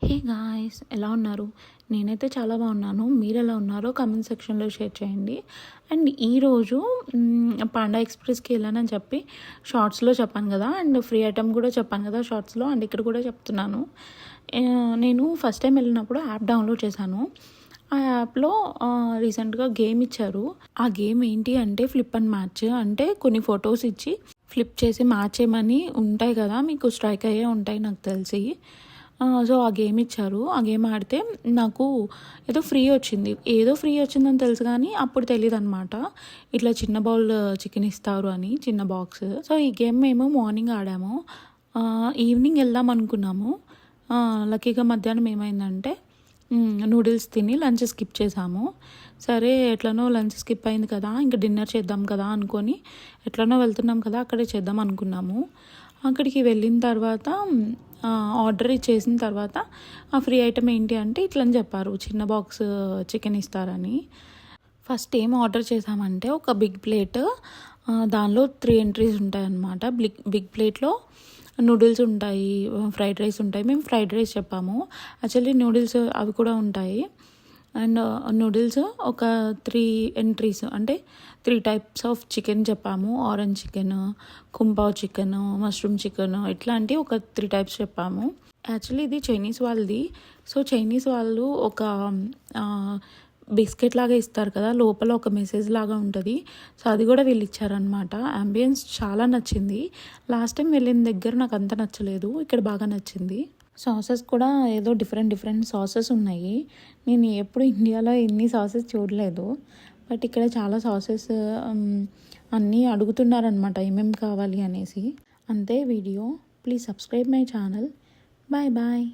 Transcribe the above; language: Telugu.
హే గాయ్స్, ఎలా ఉన్నారు? నేనైతే చాలా బాగున్నాను. మీరు ఎలా ఉన్నారో కామెంట్ సెక్షన్లో షేర్ చేయండి. అండ్ ఈరోజు పాండా ఎక్స్ప్రెస్కి వెళ్ళానని చెప్పి షార్ట్స్లో చెప్పాను కదా, అండ్ ఫ్రీ ఐటమ్ కూడా చెప్పాను కదా షార్ట్స్లో, అండ్ ఇక్కడ కూడా చెప్తున్నాను. నేను ఫస్ట్ టైం వెళ్ళినప్పుడు యాప్ డౌన్లోడ్ చేశాను. ఆ యాప్లో రీసెంట్గా గేమ్ ఇచ్చారు. ఆ గేమ్ ఏంటి అంటే ఫ్లిప్ అండ్ మ్యాచ్. అంటే కొన్ని ఫొటోస్ ఇచ్చి ఫ్లిప్ చేసి మ్యాచ్ చేయమని ఉంటాయి కదా, మీకు స్ట్రైక్ అయ్యే ఉంటాయి నాకు తెలిసి. సో ఆ గేమ్ ఇచ్చారు. ఆ గేమ్ ఆడితే నాకు ఏదో ఫ్రీ వచ్చిందని తెలుసు, కానీ అప్పుడు తెలియదు అనమాట ఇట్లా చిన్న బౌల్ చికెన్ ఇస్తారు అని, చిన్న బాక్స్. సో ఈ గేమ్ మేము మార్నింగ్ ఆడాము, ఈవినింగ్ వెళ్దాం అనుకున్నాము. లక్కీగా మధ్యాహ్నం ఏమైందంటే నూడిల్స్ తిని లంచ్ స్కిప్ చేసాము. సరే ఎట్లనో లంచ్ స్కిప్ అయింది కదా, ఇంకా డిన్నర్ చేద్దాం కదా అనుకొని ఎట్లనో వెళ్తున్నాం కదా అక్కడే చేద్దాం అనుకున్నాము. అక్కడికి వెళ్ళిన తర్వాత ఆర్డర్ చేసిన తర్వాత ఆ ఫ్రీ ఐటమ్ ఏంటి అంటే ఇట్లని చెప్పారు, చిన్న బాక్స్ చికెన్ ఇస్తారని. ఫస్ట్ ఏం ఆర్డర్ చేసామంటే ఒక బిగ్ ప్లేట్, దానిలో 3 ఎంట్రీస్ ఉంటాయి అన్నమాట. బిగ్ ప్లేట్లో నూడిల్స్ ఉంటాయి, ఫ్రైడ్ రైస్ ఉంటాయి. మేము ఫ్రైడ్ రైస్ చెప్పాము. యాక్చువల్లీ నూడిల్స్ అవి కూడా ఉంటాయి. అండ్ నూడిల్స్ ఒక 3 ఎంట్రీస్ అంటే 3 టైప్స్ ఆఫ్ చికెన్ చెప్పాము. Orange chicken, kung pao chicken, mushroom chicken, ఇట్లాంటి ఒక 3 టైప్స్ చెప్పాము. యాక్చువల్లీ ఇది చైనీస్ వాళ్ళది. సో చైనీస్ వాళ్ళు ఒక బిస్కెట్ లాగా ఇస్తారు కదా, లోపల ఒక మెసేజ్ లాగా ఉంటుంది. సో అది కూడా వీళ్ళు ఇచ్చారనమాట. అంబియన్స్ చాలా నచ్చింది. లాస్ట్ టైం వెళ్ళిన దగ్గర నాకు అంత నచ్చలేదు, ఇక్కడ బాగా నచ్చింది. సాసెస్ కూడా ఏదో డిఫరెంట్ సాసెస్ ఉన్నాయి. నేను ఎప్పుడు ఇండియాలో ఇన్ని సాసెస్ చూడలేదు, బట్ ఇక్కడ చాలా సాసెస్ అన్నీ అడుగుతున్నారనమాట ఏమేమి కావాలి అనేసి. అంతే video. Please subscribe my channel. Bye bye.